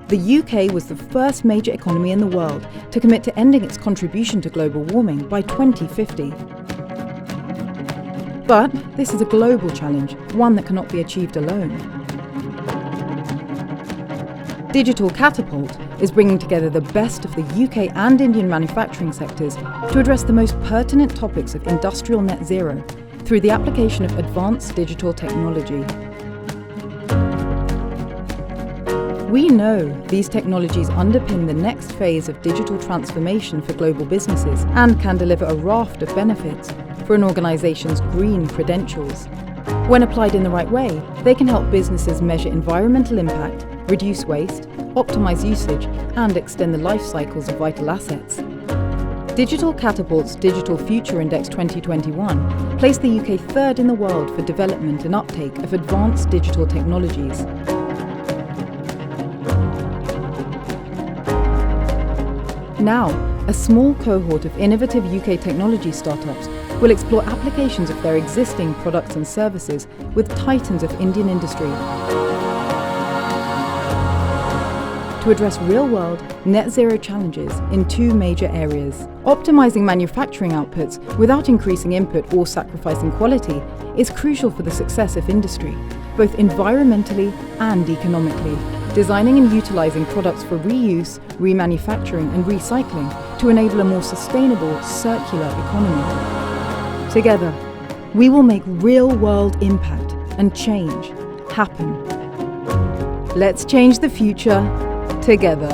The UK was the first major economy in the world to commit to ending its contribution to global warming by 2050. But this is a global challenge, one that cannot be achieved alone. Digital Catapult is bringing together the best of the UK and Indian manufacturing sectors to address the most pertinent topics of industrial net zero through the application of advanced digital technology. We know these technologies underpin the next phase of digital transformation for global businesses and can deliver a raft of benefits for an organization's green credentials. When applied in the right way, they can help businesses measure environmental impact, reduce waste, optimize usage, and extend the life cycles of vital assets. Digital Catapult's Digital Future Index 2021 placed the UK third in the world for development and uptake of advanced digital technologies. Now, a small cohort of innovative UK technology startups will explore applications of their existing products and services with titans of Indian industry to address real-world net zero challenges in two major areas. Optimizing manufacturing outputs without increasing input or sacrificing quality is crucial for the success of industry, both environmentally and economically. Designing and utilizing products for reuse, remanufacturing and recycling to enable a more sustainable, circular economy. Together, we will make real-world impact and change happen. Let's change the future together.